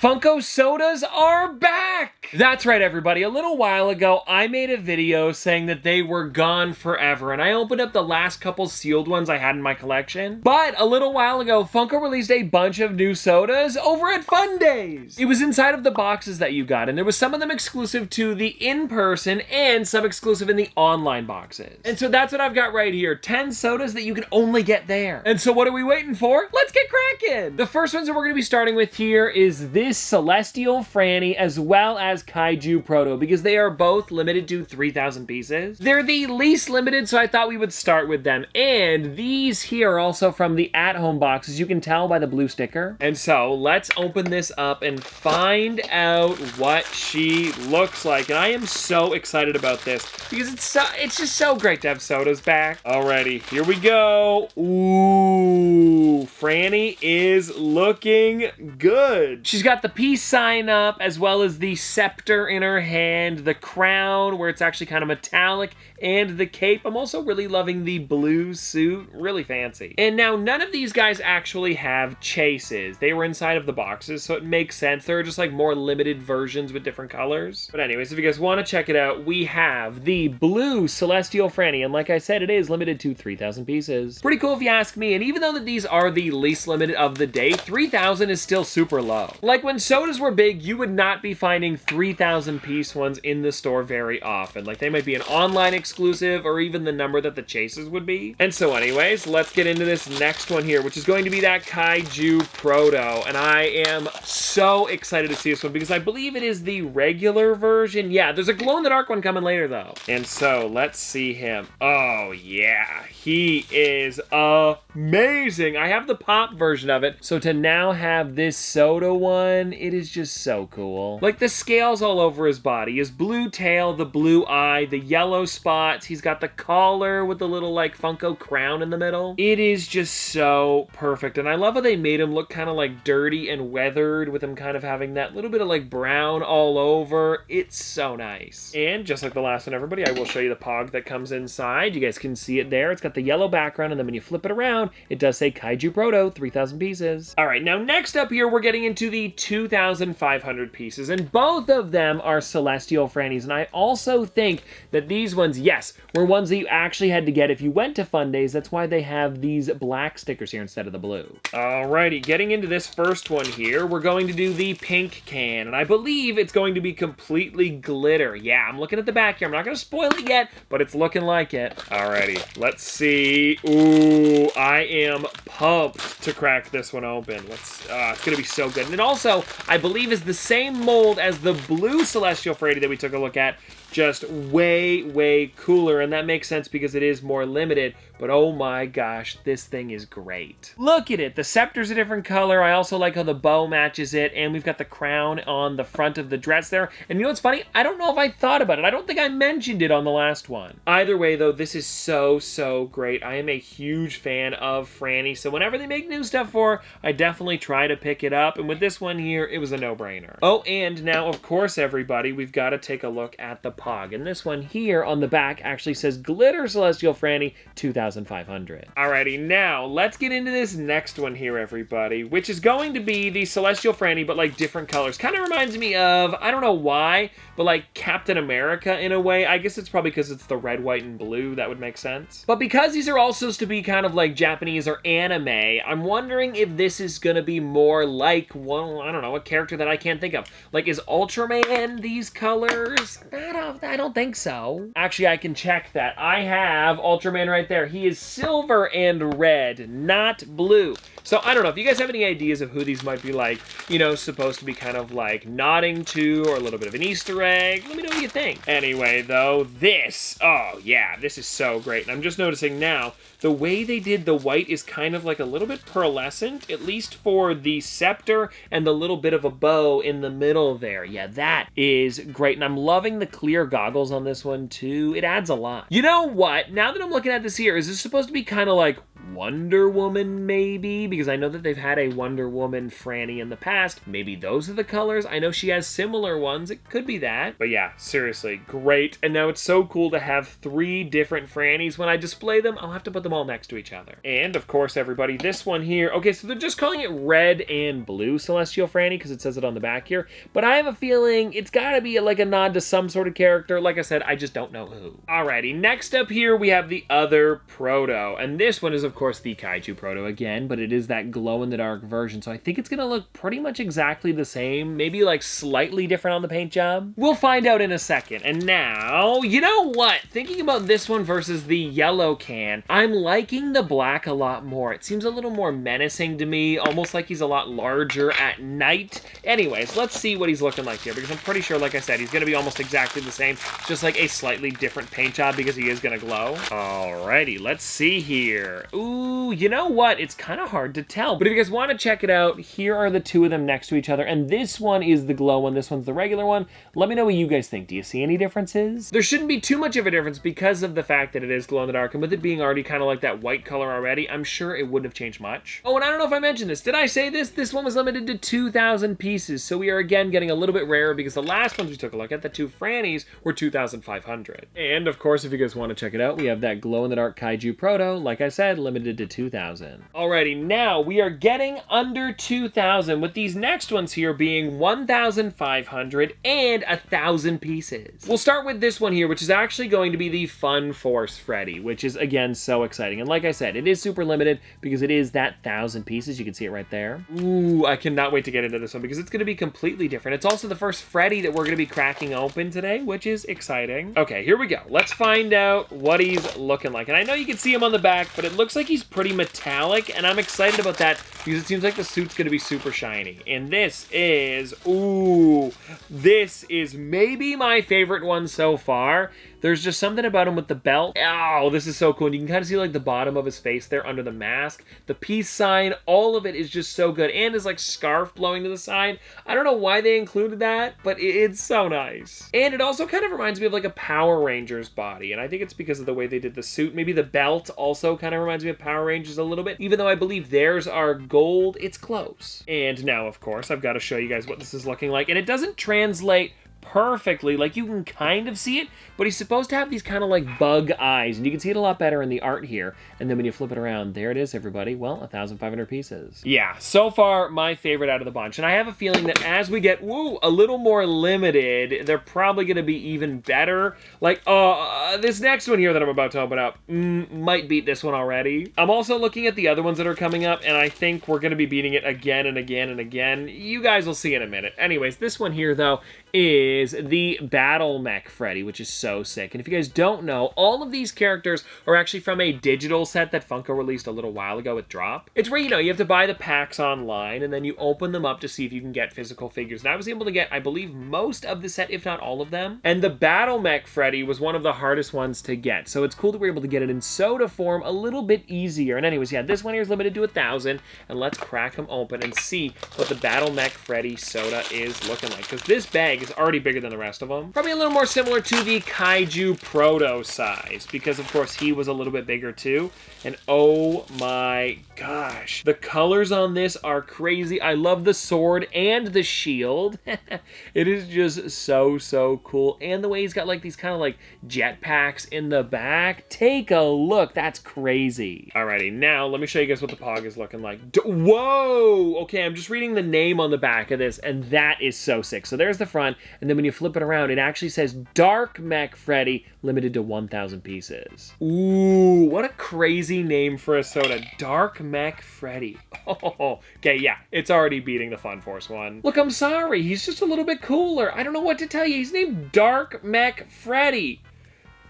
Funko Sodas are back! That's right, everybody. A little while ago, I made a video saying that they were gone forever, and I opened up the last couple sealed ones I had in my collection. But a little while ago, Funko released a bunch of new sodas over at Fundays. It was inside of the boxes that you got, and there was some of them exclusive to the in-person and some exclusive in the online boxes. And so that's what I've got right here, 10 sodas that you can only get there. And so what are we waiting for? Let's get cracking! The first ones that we're gonna be starting with here is this Celestial Franny as well as Kaiju Proto, because they are both limited to 3,000 pieces. They're the least limited, so I thought we would start with them. And these here are also from the at-home boxes. You can tell by the blue sticker. And so let's open this up and find out what she looks like. And I am so excited about this because it's just so great to have sodas back. Alrighty, here we go. Ooh, Franny is looking good. She's got the peace sign up as well as the scepter in her hand, the crown where it's actually kind of metallic, and the cape. I'm also really loving the blue suit, really fancy. And now none of these guys actually have chases. They were inside of the boxes, so it makes sense. They're just like more limited versions with different colors. But anyways, if you guys want to check it out, we have the blue Celestial Franny, and like I said, it is limited to 3,000 pieces. Pretty cool if you ask me, and even though that these are the least limited of the day, 3,000 is still super low. Like when sodas were big, you would not be finding 3,000 piece ones in the store very often. Like they might be an online exclusive or even the number that the chases would be. And so anyways, let's get into this next one here, which is going to be that Kaiju Proto. And I am so excited to see this one because I believe it is the regular version. Yeah, there's a glow-in-the-dark one coming later though. And so let's see him. Oh yeah, he is amazing. I have the pop version of it. So to now have this soda one, it is just so cool. Like the scales all over his body, his blue tail, the blue eye, the yellow spots. He's got the collar with the little like Funko crown in the middle. It is just so perfect. And I love how they made him look kind of like dirty and weathered with him kind of having that little bit of like brown all over. It's so nice. And just like the last one, everybody, I will show you the pog that comes inside. You guys can see it there. It's got the yellow background, and then when you flip it around, it does say Kaiju Proto, 3,000 pieces. All right, now next up here, we're getting into the 2,500 pieces, and both of them are Celestial Frannies, and I also think that these ones, yes, were ones that you actually had to get if you went to Fundays. That's why they have these black stickers here instead of the blue. Alrighty, getting into this first one here, we're going to do the pink can, and I believe it's going to be completely glitter. Yeah, I'm looking at the back here. I'm not going to spoil it yet, but it's looking like it. Alrighty, let's see. Ooh, I am pumped to crack this one open. It's going to be so good. And it also, I believe, is the same mold as the blue Celestial Franny that we took a look at, just way, way cooler, and that makes sense because it is more limited, but oh my gosh, this thing is great. Look at it, the scepter's a different color. I also like how the bow matches it, and we've got the crown on the front of the dress there, and you know what's funny? I don't know if I thought about it. I don't think I mentioned it on the last one. Either way, though, this is so, so great. I am a huge fan of Franny, so whenever they make new stuff for her, I definitely try to pick it up, and with this one here, it was a no-brainer. Oh, and now, of course, everybody, we've got to take a look at the pog. And this one here on the back actually says Glitter Celestial Franny 2,500. Alrighty, now let's get into this next one here, everybody, which is going to be the Celestial Franny, but like different colors. Kind of reminds me of, I don't know why, but like Captain America in a way. I guess it's probably because it's the red, white, and blue. That would make sense. But because these are all supposed to be kind of like Japanese or anime, I'm wondering if this is going to be more like, well, I don't know, a character that I can't think of. Like, is Ultraman these colors? I don't think so. Actually, I can check that. I have Ultraman right there. He is silver and red, not blue. So I don't know if you guys have any ideas of who these might be like, you know, supposed to be kind of like nodding to, or a little bit of an Easter egg. Let me know what you think. Anyway, though, this, oh yeah, this is so great. And I'm just noticing now, the way they did the white is kind of like a little bit pearlescent, at least for the scepter and the little bit of a bow in the middle there. Yeah, that is great. And I'm loving the clear goggles on this one too. It adds a lot. You know what? Now that I'm looking at this here, is this supposed to be kind of like Wonder Woman, maybe? Because I know that they've had a Wonder Woman Franny in the past. Maybe those are the colors. I know she has similar ones. It could be that. But yeah, seriously, great. And now it's so cool to have 3 different Frannies. When I display them, I'll have to put them all next to each other. And of course, everybody, this one here. Okay, so they're just calling it red and blue Celestial Franny because it says it on the back here. But I have a feeling it's gotta be like a nod to some sort of character. Like I said, I just don't know who. Alrighty, next up here, we have the other Proto. And this one is, of course, the Kaiju Proto again, but it is that glow-in-the-dark version. So I think it's gonna look pretty much exactly the same. Maybe like slightly different on the paint job. We'll find out in a second. And now, you know what? Thinking about this one versus the yellow can, I'm liking the black a lot more. It seems a little more menacing to me, almost like he's a lot larger at night. Anyways, let's see what he's looking like here, because I'm pretty sure, like I said, he's gonna be almost exactly the same, just like a slightly different paint job because he is gonna glow. Alrighty, let's see here. Ooh, you know what? It's kind of hard to tell, but if you guys want to check it out, here are the 2 of them next to each other, and this one is the glow one, this one's the regular one. Let me know what you guys think. Do you see any differences? There shouldn't be too much of a difference because of the fact that it is glow in the dark, and with it being already kind of like that white color already, I'm sure it wouldn't have changed much. Oh, and I don't know if I mentioned this. Did I say this? This one was limited to 2,000 pieces, so we are again getting a little bit rarer because the last ones we took a look at, the 2 Frannies, were 2,500. And of course, if you guys want to check it out, we have that glow in the dark Kaiju Proto, like I said, limited to 2,000. Alrighty, now we are getting under 2,000 with these next ones here being 1,500 and 1,000 pieces. We'll start with this one here, which is actually going to be the Fun Force Freddy, which is again so exciting. And like I said, it is super limited because it is that 1,000 pieces. You can see it right there. Ooh, I cannot wait to get into this one because it's going to be completely different. It's also the first Freddy that we're going to be cracking open today, which is exciting. Okay, here we go. Let's find out what he's looking like. And I know you can see him on the back, but it looks like he's pretty metallic, and I'm excited about that because it seems like the suit's going to be super shiny. And this is, ooh, this is maybe my favorite one so far. There's just something about him with the belt. Oh, this is so cool. And you can kind of see like the bottom of his face there under the mask. The peace sign, all of it is just so good. And his like scarf blowing to the side. I don't know why they included that, but it's so nice. And it also kind of reminds me of like a Power Rangers body. And I think it's because of the way they did the suit. Maybe the belt also kind of reminds me of Power Rangers a little bit. Even though I believe theirs are gold, it's close. And now, of course, I've got to show you guys what this is looking like. And it doesn't translate perfectly, like you can kind of see it, but he's supposed to have these kind of like bug eyes, and you can see it a lot better in the art here. And then when you flip it around, there it is, everybody. Well, 1,500 pieces. Yeah, so far my favorite out of the bunch, and I have a feeling that as we get a little more limited, they're probably going to be even better. Like this next one here that I'm about to open up might beat this one already. I'm also looking at the other ones that are coming up, and I think we're going to be beating it again and again and again. You guys will see in a minute. Anyways, this one here though is the Battle Mech Freddy, which is so sick. And if you guys don't know, all of these characters are actually from a digital set that Funko released a little while ago with Drop. It's where, you have to buy the packs online, and then you open them up to see if you can get physical figures. And I was able to get, I believe, most of the set, if not all of them. And the Battle Mech Freddy was one of the hardest ones to get. So it's cool that we're able to get it in soda form a little bit easier. And anyways, yeah, this one here is limited to 1,000. And let's crack them open and see what the Battle Mech Freddy soda is looking like. Because this bag is already bigger than the rest of them. Probably a little more similar to the Kaiju Proto size, because of course he was a little bit bigger too. And oh my gosh, the colors on this are crazy. I love the sword and the shield. It is just so cool. And the way he's got like these kind of like jetpacks in the back. Take a look, that's crazy. Alrighty, now let me show you guys what the Pog is looking like. Whoa! Okay, I'm just reading the name on the back of this, and that is so sick. So there's the front, and then when you flip it around, it actually says Dark Mech Freddy, limited to 1,000 pieces. Ooh, what a crazy name for a soda. Dark Mech Freddy. Oh, okay, yeah, it's already beating the Fun Force one. Look, I'm sorry, he's just a little bit cooler. I don't know what to tell you. He's named Dark Mech Freddy.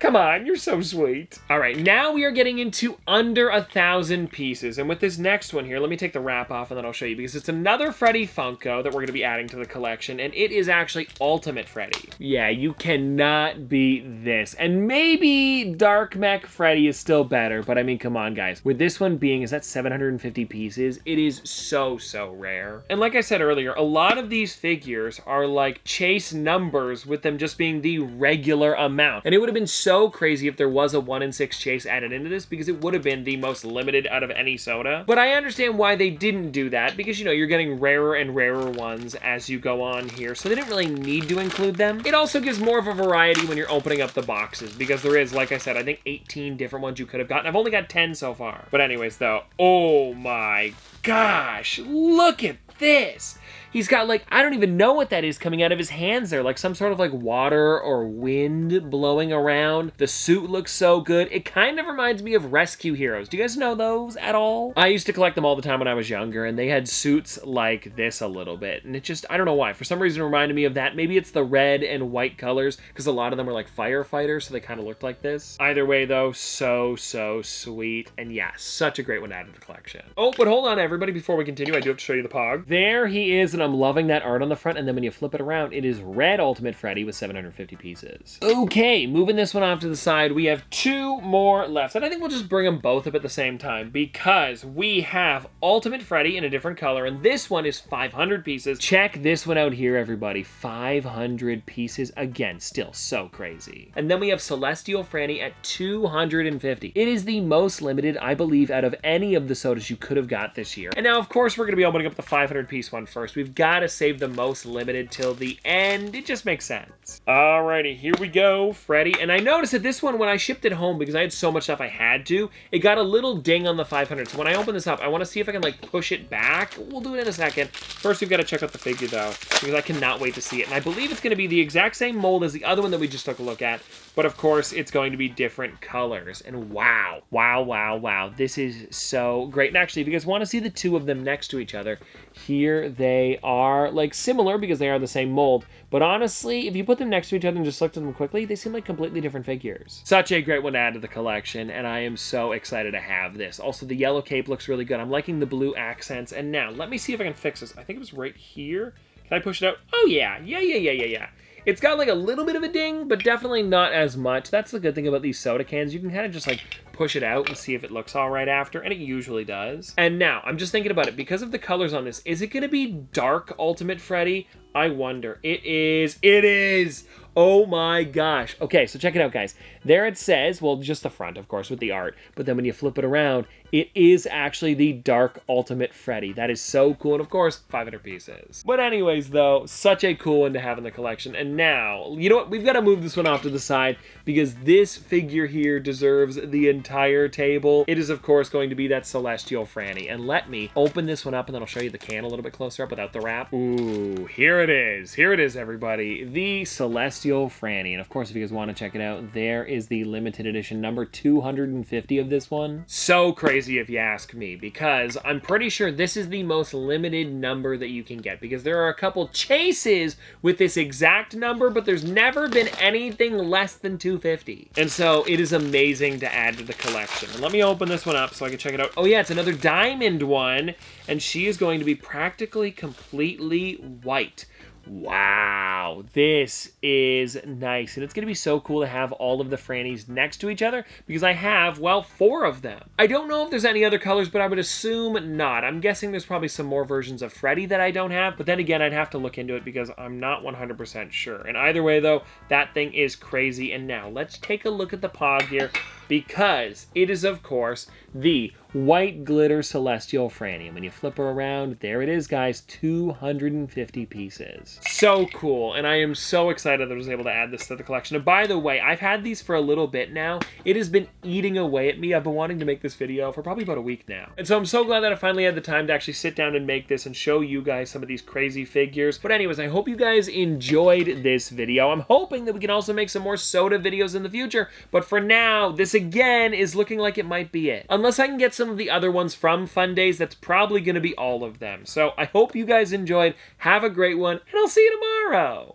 Come on, you're so sweet. All right, now we are getting into under 1,000 pieces. And with this next one here, let me take the wrap off and then I'll show you, because it's another Freddy Funko that we're gonna be adding to the collection, and it is actually Ultimate Freddy. Yeah, you cannot beat this. And maybe Dark Mech Freddy is still better, but I mean, come on, guys. With this one being, is that 750 pieces? It is so rare. And like I said earlier, a lot of these figures are like chase numbers with them just being the regular amount. And it would have been so so crazy if there was a 1 in 6 chase added into this, because it would have been the most limited out of any soda. But I understand why they didn't do that, because, you know, you're getting rarer and rarer ones as you go on here, so they didn't really need to include them. It also gives more of a variety when you're opening up the boxes, because there is, like I said, I think 18 different ones you could have gotten. I've only got 10 so far. But anyways, though, oh my gosh, look at this. He's got, like, I don't even know what that is coming out of his hands there, like some sort of like water or wind blowing around. The suit looks so good. It kind of reminds me of Rescue Heroes. Do you guys know those at all? I used to collect them all the time when I was younger, and they had suits like this a little bit, and it just, I don't know why. For some reason it reminded me of that. Maybe it's the red and white colors, because a lot of them were like firefighters, so they kind of looked like this. Either way though, so sweet, and yeah, such a great one to add to the collection. Oh, but hold on everybody, before we continue, I do have to show you the Pog. There he is, and I'm loving that art on the front, and then when you flip it around, it is red Ultimate Freddy with 750 pieces. Okay, moving this one off to the side, we have 2 more left, and I think we'll just bring them both up at the same time, because we have Ultimate Freddy in a different color, and this one is 500 pieces. Check this one out here, everybody. 500 pieces. Again, still so crazy. And then we have Celestial Franny at 250. It is the most limited, I believe, out of any of the sodas you could have got this year. And now, of course, we're going to be opening up the 500 piece one first. We've got to save the most limited till the end. It just makes sense. Alrighty, here we go, Freddy. And I noticed that this one, when I shipped it home, because I had so much stuff I had to, it got a little ding on the 500. So when I open this up, I want to see if I can like push it back. We'll do it in a second. First, we've got to check out the figure though, because I cannot wait to see it. And I believe it's going to be the exact same mold as the other one that we just took a look at. But of course, it's going to be different colors. And wow. This is so great. And actually, if you guys want to see the 2 of them next to each other, here they are, like similar because they are the same mold. But honestly, if you put them next to each other and just looked at them quickly, they seem like completely different figures. Such a great one to add to the collection, and I am so excited to have this. Also, the yellow cape looks really good. I'm liking the blue accents. And now, let me see if I can fix this. I think it was right here. Can I push it out? Oh, yeah. It's got like a little bit of a ding, but definitely not as much. That's the good thing about these soda cans. You can kind of just like push it out and see if it looks all right after, and it usually does. And now, I'm just thinking about it. Because of the colors on this, is it going to be dark Ultimate Freddy? I wonder. It is. It is! Oh my gosh. Okay, so check it out, guys. There it says, well, just the front, of course, with the art. But then when you flip it around, it is actually the Dark Ultimate Freddy. That is so cool. And of course, 500 pieces. But anyways, though, such a cool one to have in the collection. And now, you know what? We've got to move this one off to the side because this figure here deserves the entire table. It is, of course, going to be that Celestial Franny. And let me open this one up, and then I'll show you the can a little bit closer up without the wrap. Ooh, here it is. Here it is, everybody. The Celestial Franny. And of course, if you guys want to check it out, there is the limited edition number 250 of this one. So crazy if you ask me, because I'm pretty sure this is the most limited number that you can get, because there are a couple chases with this exact number, but there's never been anything less than 250. And so it is amazing to add to the collection. And let me open this one up so I can check it out. Oh yeah, it's another diamond one, and she is going to be practically completely white. Wow, this is nice. And it's going to be so cool to have all of the Frannies next to each other because I have, well, 4 of them. I don't know if there's any other colors, but I would assume not. I'm guessing there's probably some more versions of Freddy that I don't have, but then again, I'd have to look into it because I'm not 100% sure. And either way, though, that thing is crazy. And now, let's take a look at the Pog here because it is, of course, the White Glitter Celestial Franny. And when you flip her around, there it is, guys, 250 pieces. So cool, and I am so excited that I was able to add this to the collection. And by the way, I've had these for a little bit now. It has been eating away at me. I've been wanting to make this video for probably about a week now. And so I'm so glad that I finally had the time to actually sit down and make this and show you guys some of these crazy figures. But anyways, I hope you guys enjoyed this video. I'm hoping that we can also make some more soda videos in the future, but for now, this again is looking like it might be it. Unless I can get some of the other ones from Fundays, that's probably going to be all of them. So I hope you guys enjoyed. Have a great one, and I'll see you tomorrow.